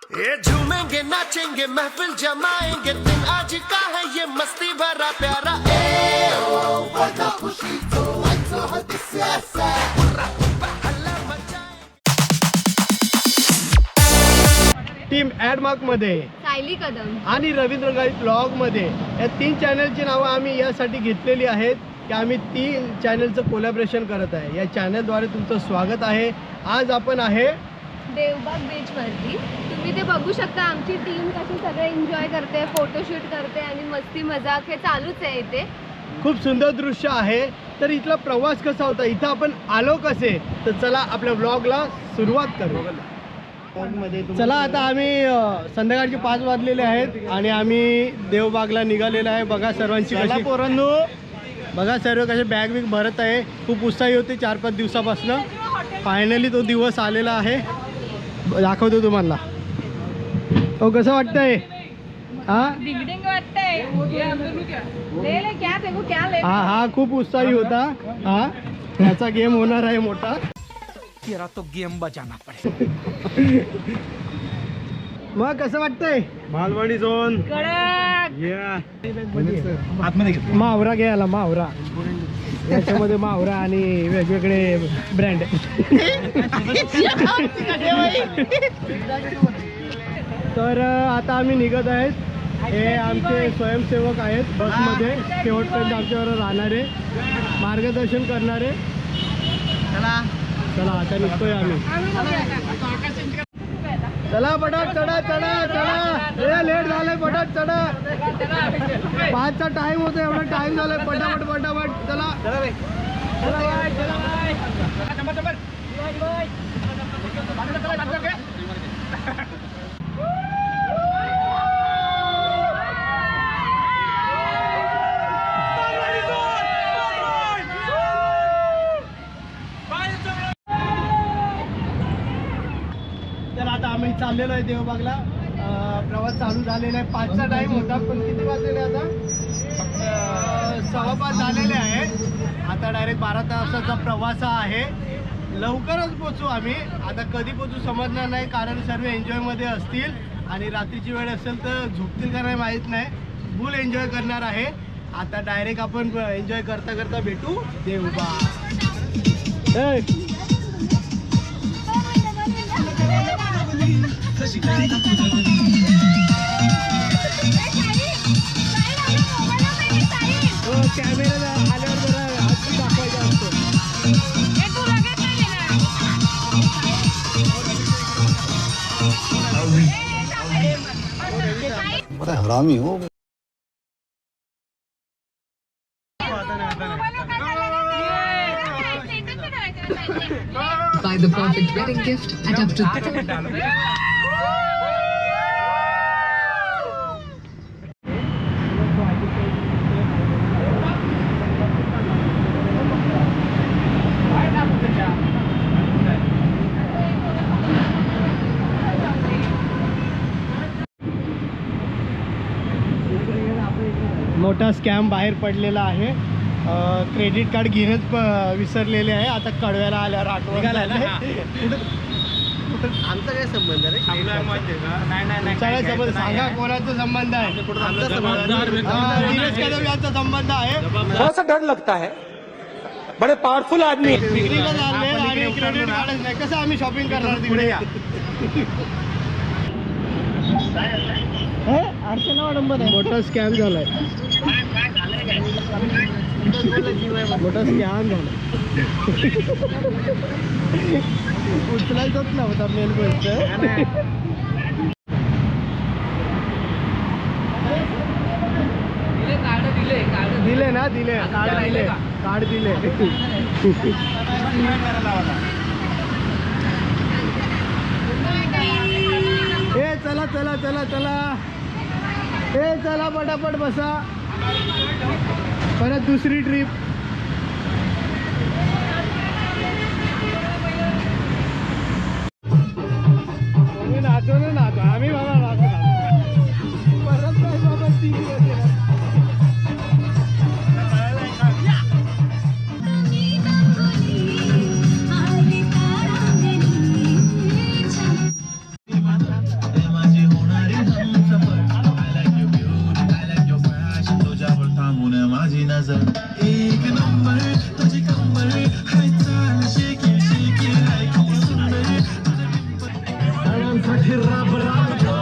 ये झूमेंगे नाचेंगे महफिल जमाएंगे दिन आज का है ये मस्ती भरा प्यारा वादा खुशी तो हल्ला मचाए। टीम ॲडमार्क मध्ये सायली कदम आणि रवींद्र गाईड ब्लॉग मध्ये या 3 चॅनलची नावं आम्ही यासाठी घेतलेली आहेत की आम्ही 3 चॅनलचं कोलॅबरेशन करत आहे। या चॅनलद्वारे तुमचं स्वागत आहे। आज आपण आहे देवबाग बीच वरती। तुम्ही ते बघू शकता आमची टीम कशी सगळे एन्जॉय करते, फोटोशूट करते आणि मस्ती मजाक हे चालूच आहे इथे। खूप सुंदर दृश्य आहे। तर इथला प्रवास कसा होता, इथं आपण आलो कसे, तर चला आपल्या ब्लॉगला सुरुवात करू। चला आता आम्ही संध्याकाळचे 5 वाजलेले आहेत आणि आम्ही देवबागला निघालेलो आहे। बघा सर्वांची कशी पोरांनो, बघा सर्व कसे बॅग बिग भरत आहे। खूप उत्साही होते 4-5 दिवसापासून। फायनली तो दिवस आलेला आहे, दाखवतो तुम्हाला। तो कसं वाटतंय? हा खूप उत्साही होता। हा त्याचा गेम होणार आहे मोठा। तेरा तो गेम बजाना पड़ेगा। मग कसं वाटतंय? मालवणी झोन मावरा घ्यायला, मावरा याच्यामध्ये मावरा आणि वेगवेगळे ब्रँड। तर आता आम्ही निघत आहेत। हे आमचे स्वयंसेवक आहेत बसमध्ये, शेवटपर्यंत आमच्यावर राहणारे, मार्गदर्शन करणारे। चला आता निघतोय आम्ही। चला पटाट चढा चढा चढा, लेट झालंय, पटाट चढा। 5चा टाइम होतो, एवढा टाइम झालाय, पटापट पटापट चला। तर आता आम्ही चाललेलो आहे देवबागला। प्रवास चालू झालेला आहे। 5चा टाइम होता, पण किती वाजलेले आता? 5:15 झालेले आहे। आता डायरेक्ट 12 तासाचा प्रवास आहे। लवकरच पोचू आम्ही। आता कधी पोचू समजणार नाही, कारण सर्व एन्जॉयमध्ये असतील आणि रात्रीची वेळ असेल तर झोपतील का नाही माहीत नाही। फुल एन्जॉय करणार आहे। आता डायरेक्ट आपण एन्जॉय करता करता भेटू देवबाग। कॅमेरा आल्यावर जरा हात दाखवायचा असतो। बड़ा हरामी हो। Buy the perfect wedding gift at up to मोठा स्कॅम बाहेर पडलेला आहे। क्रेडिट कार्ड घेणंच विसरलेले आहे। आता कळव्याला आल्यावर आठवण आमचा काय संबंध रे? नाही संबंध सांगा, कोणाचा संबंध आहे? दिनेश कदम यांचा संबंध आहे। थोड़ा सा डर लगता है, बड़े पावरफुल आदमी। पिकनिकला चालले आणि क्रेडिट कार्डच नाही, कसं आम्ही शॉपिंग करणार तिकडे? मोठा स्कॅम झालाय, मोठा स्कॅम झाला। उचलायचंच नव्हता मेन गोष्ट। दिले ना, दिले कार्ड, दिले कार्ड, दिले। ए चला चला चला चला, ए चला पटापट बसा। परत दुसरी ट्रिप। नाचो ना, नाचो आम्ही, बाबा नाचो परत काय बाबा 3 दिवस। लोकांसाठी राब राबतो,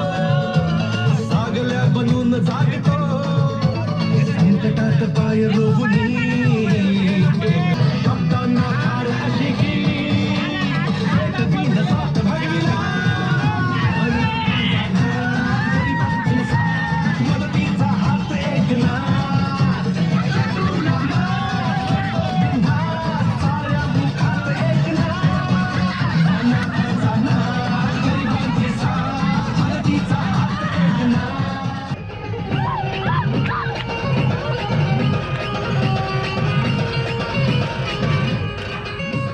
सागल्या बनून जागतो, संकटात पाय रोवणी शब्दांना फार अशी की भेटतील साथ भगविला, मदतीचा हात ऐकला, साऱ्या मुखात ऐकला, गरिबांची साथ, मदतीचा हात ऐकला.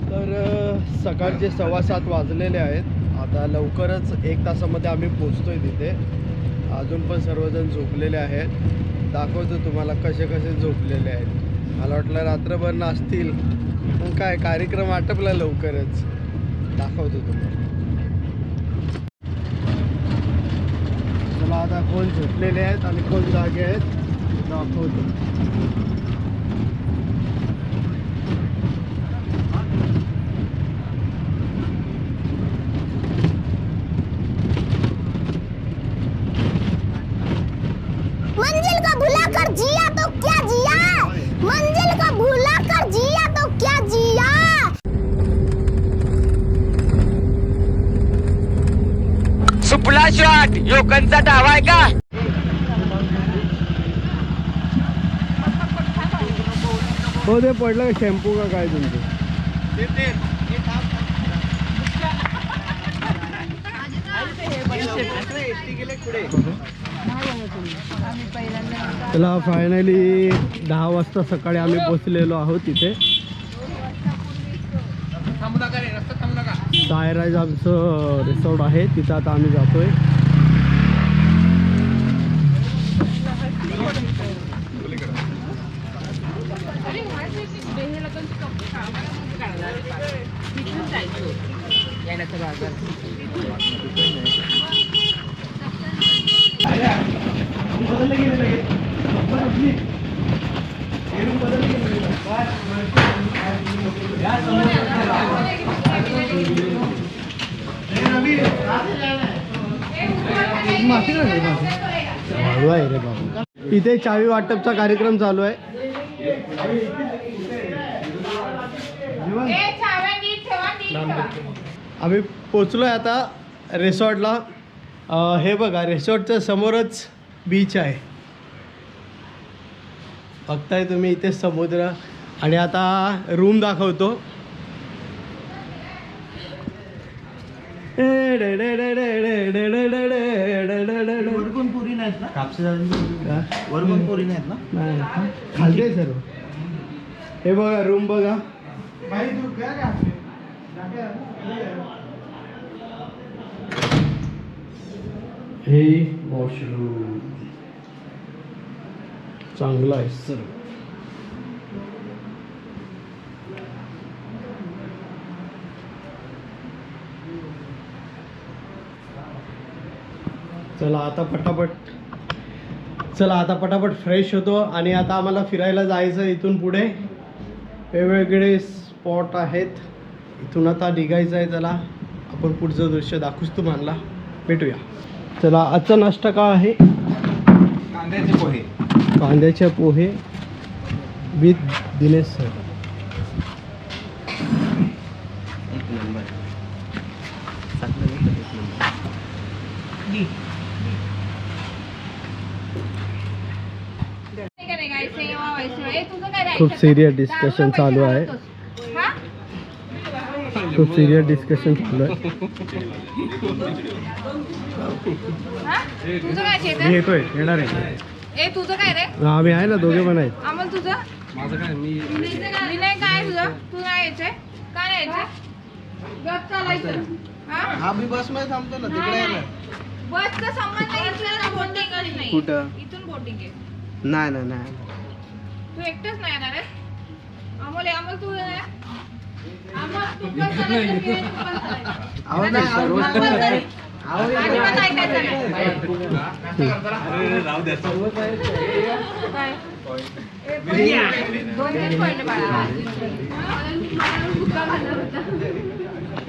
तर सकाळचे 7:15 वाजलेले आहेत. आता लवकरच 1 तासामध्ये आम्ही पोचतोय तिथे. अजून पण सर्वजण झोपलेले आहेत. दाखवतो तुम्हाला कसे कसे झोपलेले आहेत. मला वाटलं रात्रभर नाचतील, पण काय कार्यक्रम आटपला लवकरच. दाखवतो तुम्हाला. चला आता कोण झोपलेले आहेत आणि कोण जागे आहेत दाखवतो. मंजिल को भुला कर जिया तो क्या जिया, मंजिल को भुला कर जिया तो क्या जिया. सुपला शॉट योकनचा डावा आहे का? हो ते पडलं शॅम्पू का काय तुमचं? चला फायनली 10 वाजता सकाळी आम्ही पोचलेलो आहोत तिथे. सायराज आमचं रिसॉर्ट आहे, तिथं आता आम्ही जातोय. इथे चावी वाटपचा कार्यक्रम चालू आहे. आम्ही पोचलोय आता रिसॉर्टला. हे बघा रिसॉर्टच्या समोरच बीच आहे, बघताय तुम्ही इथे समुद्र. आणि आता रूम दाखवतो. पुरी नाहीत ना वरगुण पुरी नाहीत ना खालते सर्व. हे बघा रूम बघा. हे वॉशरूम चांगला आहे सर. चला आता पटापट फ्रेश होतो. आणि आता आम्हाला फिरायला जायचं. इथून पुढे वेगवेगळे स्पॉट आहेत. इथून आता निघायचं आहे. चला आपण पुढचं दृश्य दाखवूच तुम्हाला. भेटूया. चला आजचा नाश्ता काय आहे? कांद्याचे पोहे विथ दिनेश सर. खूप सिरियस डिस्कशन चालू आहे. खूप सिरियस डिस्कशन चालू आहे. मी येतोय, येणार आहे. तुझं काय रे? आम्ही आहे ना, दोघे पण आहेत. अमोल तुझं? माझं काय? मी नाही. काय तुझं? तू नाही यायचंय? काय नाही यायचंय? गप चालायचं. आम्ही बस मध्ये थांबतो ना तिकडे. बसचा संबंध घेतलेला बोटिंग नाही. कुठं? इथून बोटिंग आहे. नाही तू एकटंच नाही येणार आहे? अमोल तू नाही? अमोल तू पण चालायचं, मी पण चालायचं. अजिबात ऐकायचं नाही. काय? 2 दिवस पडले बाळा. मला भुका घालत होता.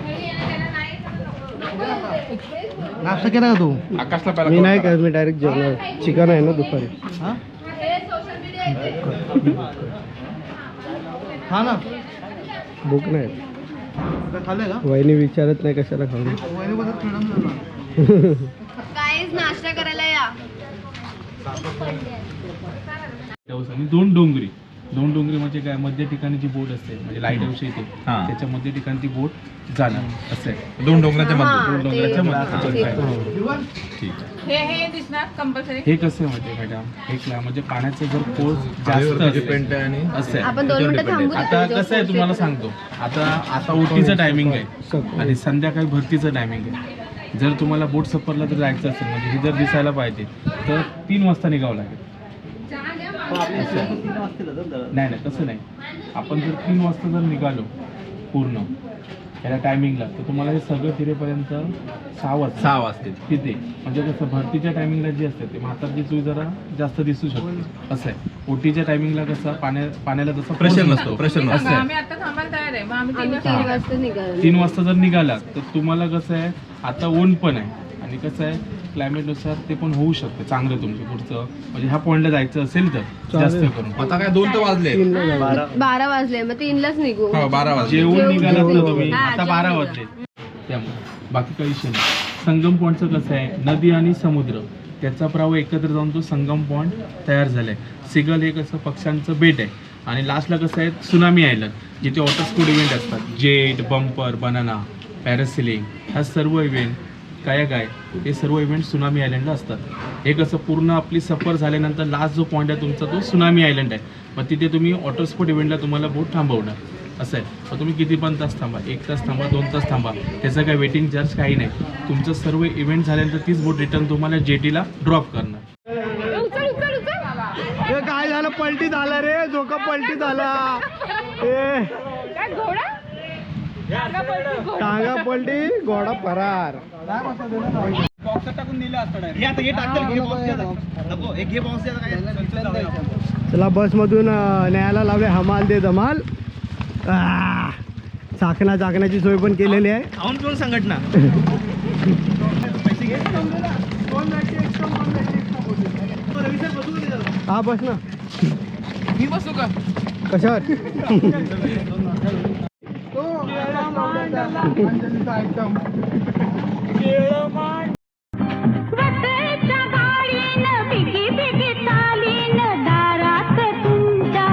घरी येणं त्याला नाही नको. नाश्ता केला का तू? मी नाही करत, मी डायरेक्ट जेवणार. चिकन आहे ना दुपारी. हा ना भूक नाही. खाल्लंय का? वहिनी विचारत नाही कशाला खाऊ. काहीच नाश्ता करायला या. आणि दोन डोंगरी म्हणजे काय, मध्य ठिकाणी जी बोट असते म्हणजे लाईट हाऊस येते त्याच्या मध्य ठिकाणी ती बोट जाणार असं आहे. हा, हे कसं आहे माहिती मॅडम, म्हणजे पाण्याचं जर फोर्स जास्त असेल असं आहे. आपण 2 मिनिटं थांबू. आता कसं आहे तुम्हाला सांगतो, आता ओटीचं टायमिंग आहे आणि संध्याकाळी भरतीचं टायमिंग आहे. जर तुम्हाला बोट सफरला जर जायचं असेल म्हणजे हे जर दिसायला पाहिजे तर 3 वाजता निघावं लागेल. नाही तसं नाही. आपण जर 3 वाजता जर निघालो पूर्ण याला टायमिंगला तर तुम्हाला हे सगळं फिरेपर्यंत 6 वाजतील तिथे. म्हणजे कसं भरतीच्या टायमिंगला जे असते ते म्हातारची चूई जरा जास्त दिसू शकते असं आहे. ओटीच्या टायमिंगला कसं पाण्याला तसं प्रेशर नसतो असं आहे. 3 वाजता जर निघाला तर तुम्हाला कसं आहे, आता ऊन पण आहे आणि कसं आहे क्लायमेटनुसार ते पण होऊ शकतं चांगलं तुमचं पुढचं. म्हणजे ह्या पॉईंटला जायचं असेल तर जास्त करून आता काय 2 तर वाजले. 12 वाजले, मग 3लाच निघू. 12 वाजले. जेवून निघाला जेवून. तुम्ही. हा, आता जेवून 12 निघाला. वाजले त्यामुळे बाकी काही विषय नाही. संगम पॉईंटचं कसं आहे, नदी आणि समुद्र त्याचा प्रवाह एकत्र जाऊन तो संगम पॉईंट तयार झालाय. सिगल हे कसं पक्ष्यांचं बेट आहे आणि लास्टला कसं आहे सुनामी आयलंड, जिथे वॉटर स्पोर्ट इव्हेंट असतात. जेट, बंपर, बनाना, पॅरासिलिंग ह्या सर्व इव्हेंट काय हे सर्व इव्हेंट सुनामी आयलंडला असतात. हे कसं पूर्ण आपली सफर झाल्यानंतर लास्ट जो पॉईंट आहे तुमचा तो सुनामी आयलंड आहे. मग तिथे तुम्ही वॉटर स्पोर्ट इव्हेंटला तुम्हाला बोट थांबवणार असं आहे. मग तुम्ही किती पण तास थांबा, 1 तास थांबा, 2 तास थांबा, त्याचं काही वेटिंग चार्ज काही नाही. तुमचं सर्व इव्हेंट झाल्यानंतर तीच बोट रिटर्न तुम्हाला जेटीला ड्रॉप करणार. हे काय झालं, पलटी झाला रे, झोका पलटी झाला. टांगा पलटी, घोडा फरार. चला बस मधून न्यायला लावले हमाल दे धमाल. चाकण्याची सोय पण केलेली आहे. खाऊन पिऊन संघटना. हा बस ना. मी बसू का? कशावर? स्वतःच्या गाडीनं बिगी बिगी चालीनं दारात तुमच्या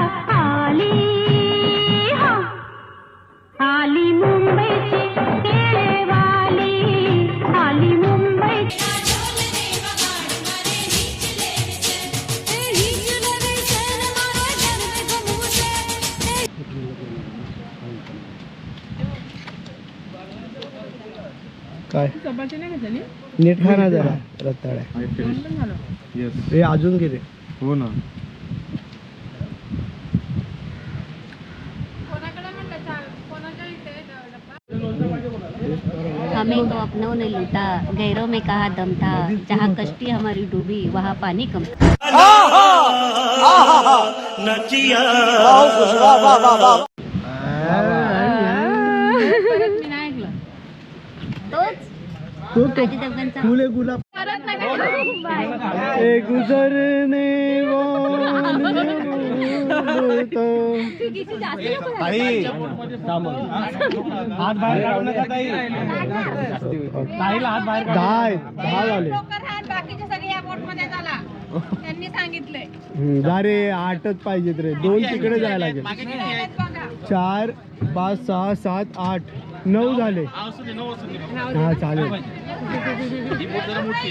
आली मुंबईची केळेवाली, आली मुंबईची. काय नीट खा ना जरा रताळ्या. हे अजून गेले. हो ना. हमें तो अपनों ने लूटा, गैरों में कहा दम था, जहाँ कश्ती हमारी डूबी वहाँ पानी कम था. अजय देवगणचा फुले गुलाब गुजरने हात बाहेर काढू नका ताई. ताईला हात बाहेर दहा झाले. त्यांनी सांगितलंय जा रे, 8च पाहिजेत रे. 2 तिकडे जायला लागेल. 4, 5, 6, 7, 8, 9 झाले. हा चालेल.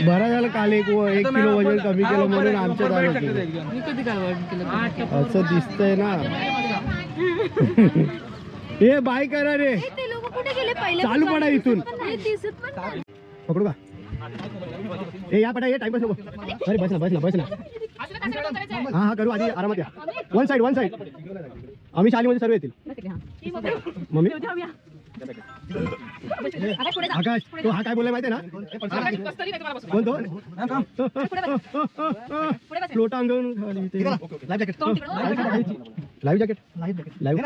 बरं झालं काल 1 किलो वजन कमी केलं म्हणून आमच्या झालं. असं दिसतंय ना. हे बाय करा रे. ते लोक कुठे गेले पहिले? चालू पडा इथून. दिसत पण नाही. पकडू का? ए या पटा, ये टाइम बस नको. अरे बस ना. हा करू आधी आरामात या. वन साइड आम्ही शालीमध्ये सर्व येतील. मम्मी आकाश तो हा काय बोलाय माहितीये ना कोण तो लोटा अंगण लाईव्ह जॅकेट लाईव्ह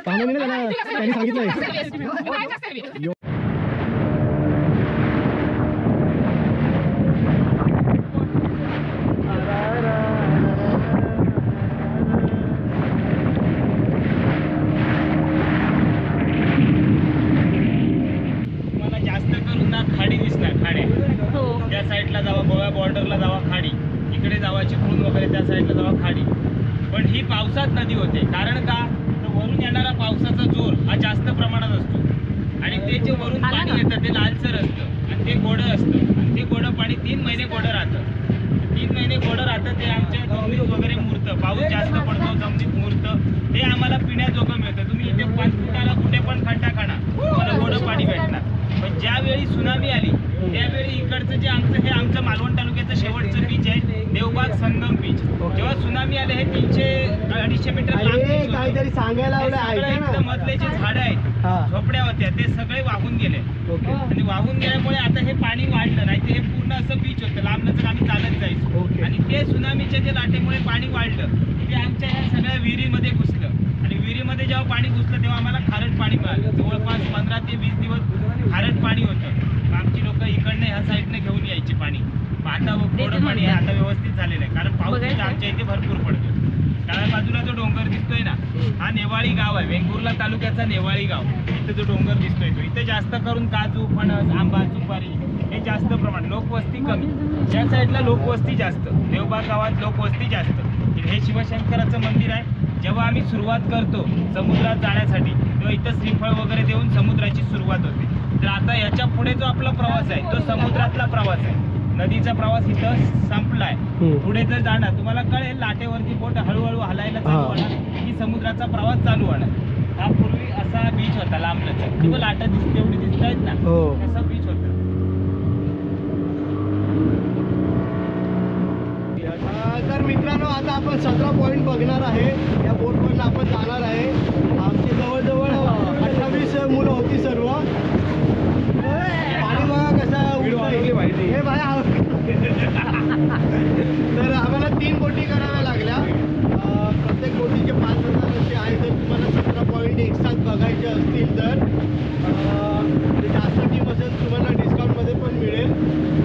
त्यांनी सांगितलंय जास्त करून ना खाडी दिसणार खाड्या त्या साईडला जावा गोवा बॉर्डरला जावा खाडी इकडे जावा चिपळूण वगैरे त्या साईडला जावा खाडी पण ही पावसात नदी होते कारण का तर वरून येणारा पावसाचा जोर हा जास्त प्रमाणात असतो आणि ते जे वरून पाणी येतं ते लालसर असतं आणि ते गोडं असतं आणि ते गोडं पाणी 3 महिने गोडं राहतं 3 महिने गोडं राहतं ते आमच्या जमिनीत वगैरे मुरतं पाऊस जास्त पडतो जमिनीत मुरतं ते आम्हाला पिण्याजोगं मिळतं तुम्ही इथे 5 फुटाला कुठे पण खड्डा काढा तुम्हाला गोडं पाणी भेटणार पण ज्यावेळी सुनामी आली त्यावेळी इकडचं जे आमचं हे आमचं मालवण तालुक्याचं शेवटचं बीच आहे देवबाग संगम बीच जेव्हा सुनामी आले हे 300-250 मीटर लांब काहीतरी सांगायला मधले जे झाडं आहेत झोपड्या होत्या ते सगळे वाहून गेले आणि वाहून गेल्यामुळे आता हे पाणी वाढलं नाही ते हे पूर्ण असं बीच होतं लांबनच आम्ही चालत जायचो आणि ते सुनामीच्या जे लाटेमुळे पाणी वाढलं ते आमच्या ह्या सगळ्या विहिरीमध्ये घुसलं आणि विहिरीमध्ये जेव्हा पाणी घुसलं तेव्हा आम्हाला खारट पाणी मिळालं जवळपास 15 ते 20 दिवस खारट पाणी होतं आमची लोक इकडनं ह्या साईडने घेऊन यायची पाणी आता गोडं पाणी आहे आता व्यवस्थित झालेलं आहे कारण पाऊस आमच्या इथे भरपूर पडतो डाव्या बाजूला जो डोंगर दिसतोय ना हा नेवाळी गाव आहे वेंगुर्ला तालुक्याचा नेवाळी गाव इथे जो डोंगर दिसतोय तो इथे जास्त करून काजू फणस आंबा सुपारी हे जास्त प्रमाण लोकवस्ती कमी या साईडला लोकवस्ती जास्त देवबाग गावात लोकवस्ती जास्त हे शिवशंकराचं मंदिर आहे जेव्हा आम्ही सुरुवात करतो समुद्रात जाण्यासाठी तेव्हा इथं श्रीफळ वगैरे देऊन समुद्राची सुरुवात होते तर आता याच्या पुढे जो आपला प्रवास आहे तो समुद्रातला प्रवास आहे नदीचा प्रवास इथं संपलाय पुढे जर जाणार तुम्हाला कळेल लाटेवरती बोट हळूहळू हलायला चालू होणार की समुद्राचा प्रवास चालू होणार हा पूर्वी असा बीच होता लांबलचा किंवा लाटा तेवढी दिसत आहेत ना तसा बीच होता तर मित्रांनो आता आपण 17 पॉईंट बघणार आहे या बोटवरनं आपण जाणार आहे आमची जवळजवळ 28 मुलं होती सर्व पाणी बघा कसं हे बाय तर आम्हाला 3 बोटी कराव्या लागल्या प्रत्येक बोटीचे 5,000 असे आहे जर तुम्हाला 17 पॉईंट एकसाथ बघायचे असतील तर जास्त टीम असेल तुम्हाला डिस्काउंटमध्ये पण मिळेल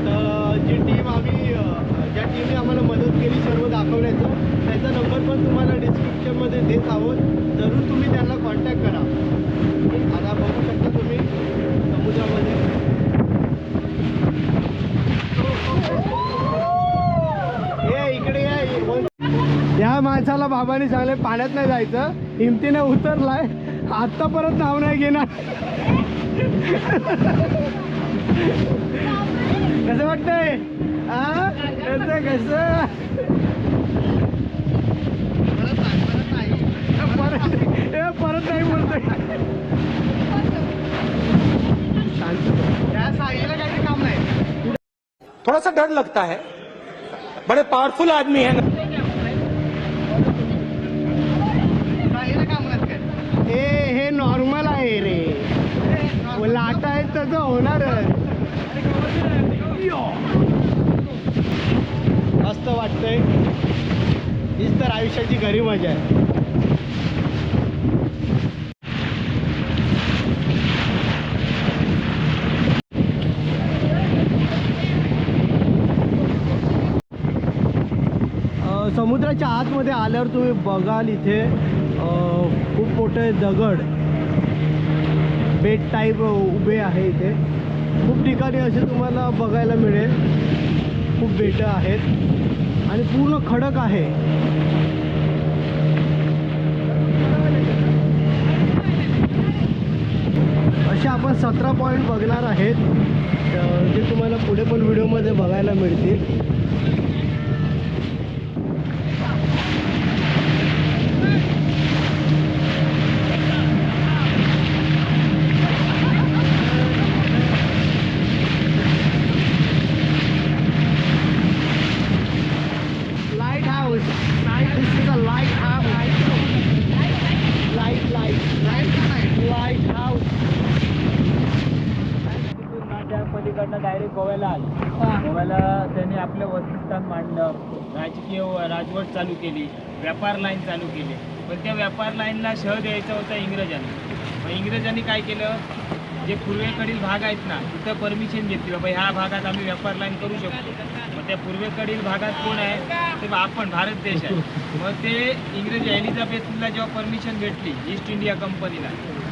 तर जी टीम आम्ही ज्या टीमने आम्हाला मदत केली सर्व दाखवण्याचं त्याचा नंबर पण तुम्हाला डिस्क्रिप्शनमध्ये देत आहोत जरूर तुम्ही त्यांना कॉन्टॅक्ट करा आता बघू शकता तुम्ही समुद्रामध्ये इकडे या माणसाला बाबांनी सांगले पाण्यात नाही जायचं हिमतीने उतरलाय आत्ता परत नाव नाही घेणार कसं वाटतंय कसं परत नाही बोलतोय या साईला काही काम नाही थोड़ा सा डर लगता है बड़े पावरफुल आदमी है हे नॉर्मल आहे रे लाटा आहेत तसं होणारच मस्त वाटतंय हीच तर आयुष्याची खरी मजा आहे समुद्राच्या आतमध्ये आल्यावर तुम्ही बघाल इथे खूप मोठे दगड बेट टाईप उभे आहे इथे खूप ठिकाणी असे तुम्हाला बघायला मिळेल खूप बेटं आहेत आणि पूर्ण खडक आहे असे आपण 17 पॉईंट बघणार आहेत जे तुम्हाला पुढे पण व्हिडिओमध्ये बघायला मिळतील Lighthouse. This is a lighthouse. Light. तिकडनं डायरेक्ट गोव्याला आले. गोव्याला त्यांनी आपलं वसतिस्थान मांडलं, राजकीय राजवट चालू केली, व्यापार लाईन चालू केली. पण त्या व्यापार लाईनला शह द्यायचा होता इंग्रजांनी. मग इंग्रजांनी काय केलं, जे पूर्वेकडील भाग आहेत ना तिथं परमिशन घेतली, बाबा ह्या भागात आम्ही व्यापार लाईन करू शकतो. मग त्या पूर्वेकडील भागात कोण आहे, ते आपण भारत देश आहे. मग ते इंग्रज एलिझाबेथला जेव्हा परमिशन भेटली ईस्ट इंडिया कंपनीला,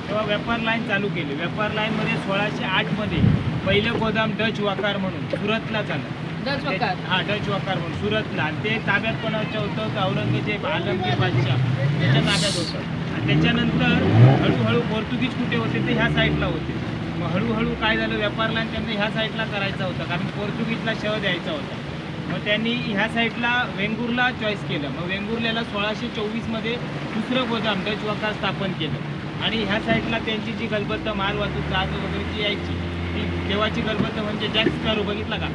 तेव्हा व्यापार लाईन चालू केली. व्यापार लाईनमध्ये 1608मध्ये पहिलं गोदाम डच वकार म्हणून सुरतला झालं. डच वकार म्हणून सुरतला. आणि ते ताब्यात कोणाचं होतं, औरंगजेब आलमगीर बादशाह त्याच्या ताब्यात होतं. आणि त्याच्यानंतर हळूहळू पोर्तुगीज कुठे होते, ते ह्या साईडला होते. मग हळूहळू काय झालं, व्यापार लाईन त्यांना ह्या साईडला करायचा होता, कारण पोर्तुगीजला शह द्यायचा होता. मग त्यांनी ह्या साईडला वेंगुर्ला चॉईस केलं. मग वेंगुर्ल्याला 1624मध्ये दुसरं गोदाम डच वकार स्थापन केलं. आणि ह्या साईडला त्यांची जी गलबत्त माल वाहतूक जहाज वगैरे जी यायची, ती तेव्हाची गलबत्त म्हणजे जॅक स्पॅरो बघितला का,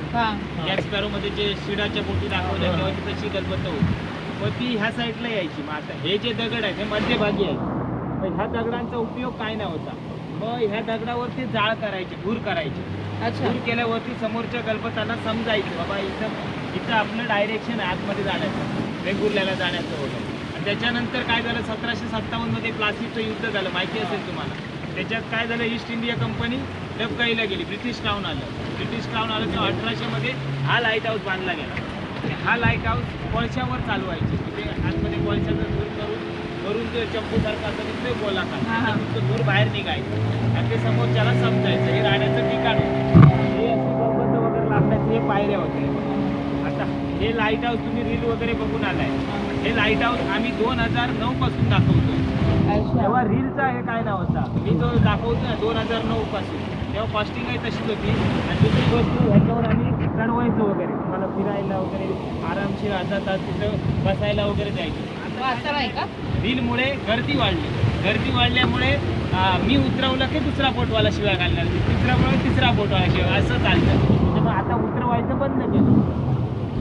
जॅक स्पॅरोमध्ये जे शिडाच्या पोटी दाखवल्या तेव्हाची तशी गलबत्त होती. मग ती ह्या साईडला यायची. मग आता हे जे दगड आहेत हे मध्यभागी आहेत. मग ह्या दगडांचा उपयोग काय नव्हता. मग ह्या दगडावरती जाळ करायचे, धूर करायचे. धूर केल्यावरती समोरच्या गलबताला समजायचं बाबा इथं आपलं डायरेक्शन आहे आतमध्ये जाण्याचं, वेंगुर्ल्याला जाण्याचं वगैरे. आणि त्याच्यानंतर काय झालं, 1757मध्ये प्लासीचं युद्ध झालं, माहिती असेल तुम्हाला. त्याच्यात काय झालं, ईस्ट इंडिया कंपनी डबकाईला गेली, ब्रिटिश क्राऊन आलं. ब्रिटिश क्राऊन आलं तेव्हा 1800मध्ये हा लाईट हाऊस बांधला गेला. हा लाईट हाऊस कोळशावर चालवायचे, तिथे आतमध्ये कोळशाचं धूर करून ते चंपूसारखं असं तिथं गोलाकार तिथं धूर बाहेर निघायचं आणि ते समोरच्याला समजायचं हे राहण्याचं ठिकाण होतं. हे अशी गलबत वगैरे लागण्याचे हे पायऱ्या होते. आता हे लाईट हाऊस तुम्ही रील वगैरे बघून आलाय. हे लाईट हाऊस आम्ही 2009 पासून दाखवतो. तेव्हा रीलचा हे काय नाव होता, मी जो दाखवतो ना 2009 पासून, तेव्हा कॉस्टिंग आहे तशीच होती. आणि दुसरी गोष्ट ह्याच्यावर आम्ही चढवायचं वगैरे, तुम्हाला फिरायला वगैरे आरामशीर अर्धा तास तिथं बसायला वगैरे जायचं. आता रीलमुळे गर्दी वाढली. गर्दी वाढल्यामुळे मी उतरवलं की दुसरा बोटवाला शिवाय घालणार, तिसरा बोटवाला शिवाय, असं चालतं. त्याच्यामुळे आता उतरवायचं बंद केलं.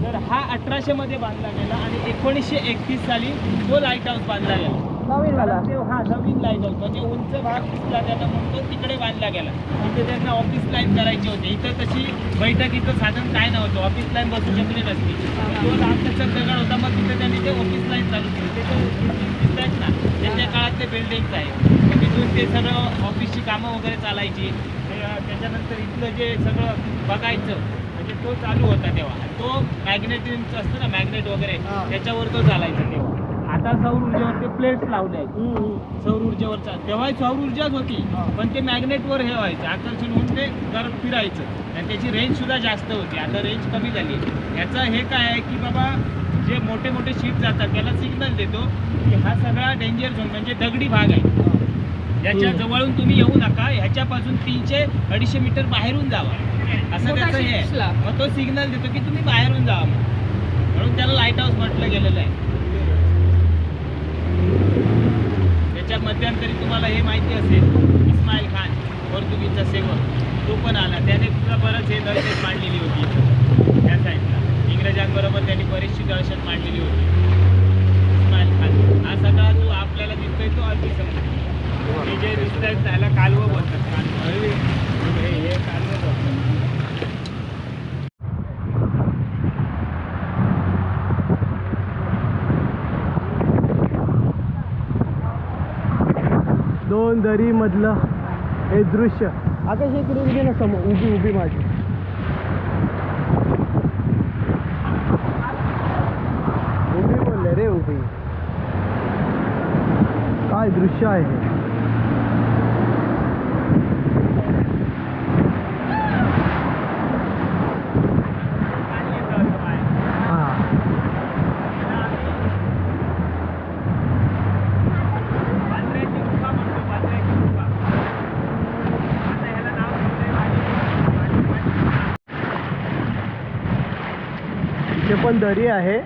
तर हा 1800मध्ये बांधला गेला आणि 1931 साली तो लाईट हाऊस बांधला गेला. नवीन लाईट हाऊस म्हणजे उंच भाग दिसला त्यांना म्हणून तो तिकडे बांधला गेला. तिथे त्यांना ऑफिस लाईन करायची होती. इथं तशी बैठकीचं साधन काय नव्हतं, ऑफिस लाईन बसू शकली नसती. तो लांबचा दगड होता. मग तिथे त्यांनी ते ऑफिस लाईन चालू केली. ते दिसत आहेत ना, त्यांच्या काळातले बिल्डिंग्स आहेत. मग तिथून ते सगळं ऑफिसची कामं वगैरे चालायची. त्याच्यानंतर इथलं जे सगळं बघायचं म्हणजे तो चालू होता तेव्हा. तो मॅग्नेटिकचं असतं ना, मॅग्नेट वगैरे, त्याच्यावर तो चालायचा तेव्हा. आता सौर ऊर्जेवर ते प्लेट्स लावले आहेत. सौर ऊर्जेवरचा तेव्हा सौर ऊर्जाच होती, पण ते मॅग्नेटवर हे व्हायचं, आकर्षण होऊन ते करत फिरायचं आणि त्याची रेंज सुद्धा जास्त होती. आता रेंज कमी झाली. याचं हे काय आहे की बाबा जे मोठे मोठे शिप जातात त्याला सिग्नल देतो की हा सगळा डेंजर झोन म्हणजे दगडी भाग आहे, याच्या जवळून तुम्ही येऊ नका, ह्याच्यापासून 300-250 मीटर बाहेरून जावा, असं त्याचं हे आहे. मग तो सिग्नल देतो की तुम्ही बाहेरून जावा, म्हणून त्याला लाईट हाऊस म्हटलं गेलेलं आहे. त्याच्या मध्यंतरी तुम्हाला हे माहिती असेल, इस्माईल खान पोर्तुगीजचा सेवक, तो पण आला. त्याने सुद्धा बरंच हे दहशत मांडलेली होती त्या साईडला. इंग्रजांबरोबर त्यांनी बरीचशी दहशत मांडलेली होती. इस्माईल खान हा सगळा जो आपल्याला दिसतोय तो अरबी समुद्र. हे जे दिसत आहेत त्याला कालवं बोलतात. हे कालवं बोलतात. दोन दरी मधलं हे दृश्य. आकाश इकडे उभी ना समोर, उभी माझी. उभी बोलले रे, उभी. काय दृश्य आहे हे. पण दरी आहे.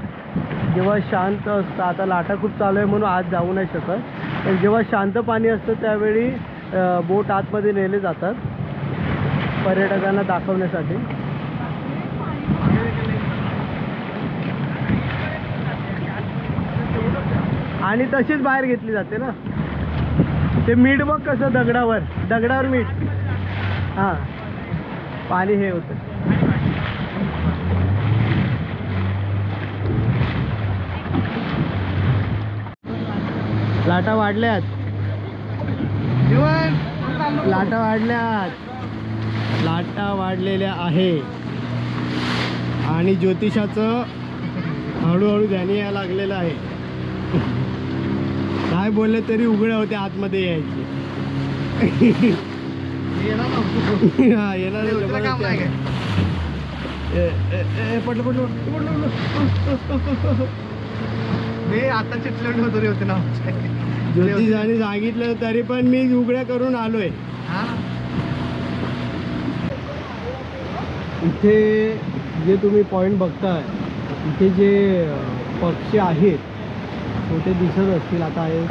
जेव्हा शांत असतं, आता लाटा खूप चालू आहे म्हणून आज जाऊ नाही शकत, पण जेव्हा शांत पाणी असतं त्यावेळी बोट आतमध्ये नेले जातात पर्यटकांना दाखवण्यासाठी. आणि तशीच बाहेर घेतली जाते ना. ते मीठ बघ कसं दगडावर मीठ. हां पाणी हे होतं. लाटा वाढल्यात, लाटा वाढल्यात, लाटा वाढलेल्या आहे आणि ज्योतिषाचं हळूहळू ध्यानी यायला लागलेलं आहे. काय बोलले तरी उघडे होते आतमध्ये यायचे. हा येणार पडलं पडलं मी आता चिटलेले होतो रे होते ना. ज्योतिषाने सांगितलं तरी पण मी उघड्या करून आलोय. इथे जे तुम्ही पॉइंट बघताय इथे जे पक्षी आहेत छोटे दिसत असतील, आता हे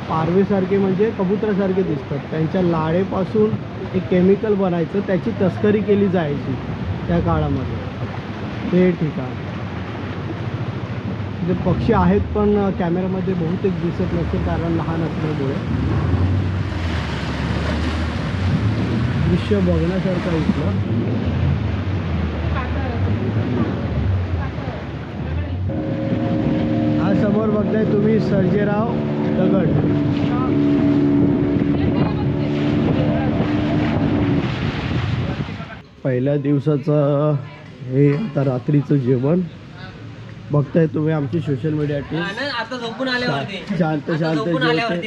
पारवेसारखे म्हणजे कबुतरासारखे दिसतात. त्यांच्या लाळेपासून एक केमिकल बनायचं, त्याची तस्करी केली जायची त्या काळामध्ये. ते ठिकाण जे पक्षी आहेत पण कॅमेऱ्यामध्ये बहुतेक दिसत नसते कारण लहान असल्यामुळे. दृश्य बघण्यासारखं इथलं. हा समोर बघताय तुम्ही सर्जेराव दगड. पहिल्या दिवसाचं हे आता रात्रीचं जेवण बघताय तुम्ही. आमची सोशल मीडिया टीम शांत शांत जेवते.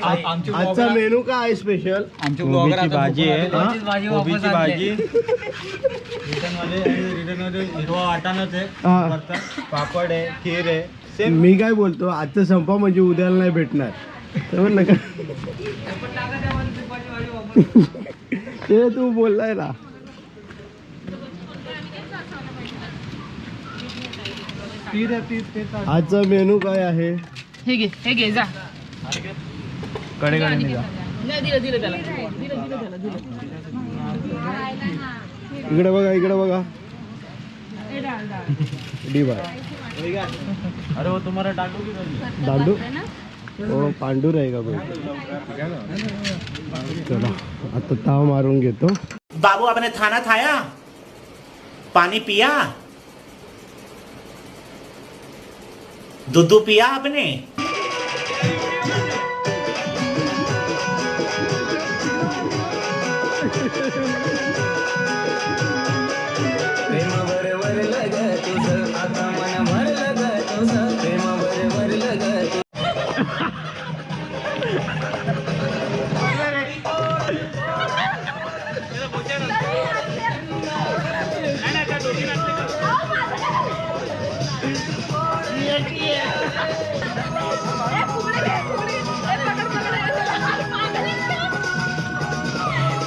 आजचा मेनू काय आहे स्पेशल? कोबीची भाजी आहे, कोबीची भाजी रिटर्न मध्ये हिरवा वाटाणाच आहे, पापड आहे, खीर आहे. मी काय बोलतो, आजचा संपा म्हणजे उद्याला नाही भेटणार. समजलं का? ते तू बोललाय ना. आजचा मेनू काय आहे? हे घे जा. कडे कडे इकडे बघा, इकडे बघा. डी बाय. अरे वो तुम्हारा डांडू की दांडू हो पांडू रहेगा भाई. चला आता ताव मारून घेतो. बाबू आपने खाना खाया, पानी पिया, दूध पिया आपने?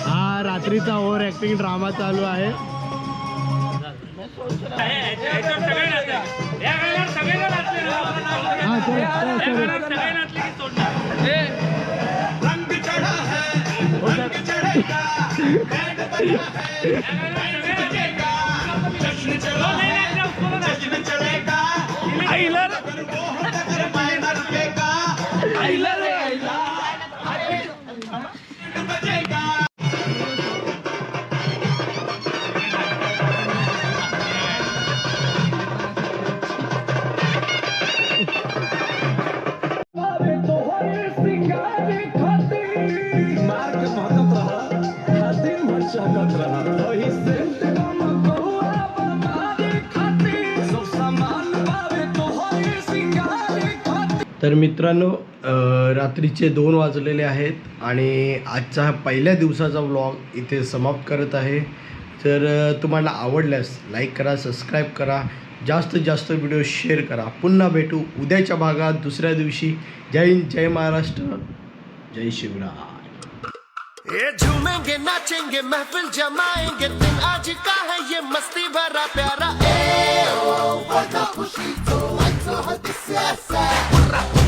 हा रात्रीचा ओव्हर ऍक्टिंग ड्रामा चालू आहे. हा तर मित्रांनो रात्रीचे 2 वाजलेले आहेत आणि आजचा हा पहिल्या दिवसाचा व्लॉग इथे समाप्त करत आहे. जर तुम्हाला आवडल्यास लाईक करा, सबस्क्राईब करा, जास्तीत जास्त व्हिडिओ शेअर करा. पुन्हा भेटू उद्याच्या भागात दुसऱ्या दिवशी. जय हिंद, जय महाराष्ट्र, जय शिवराय. ये झूमेंगे नाचेंगे महफिल जमाएंगे, दिन आज का है ये मस्ती भरा प्यारा. ए ओ खुशी तो हद से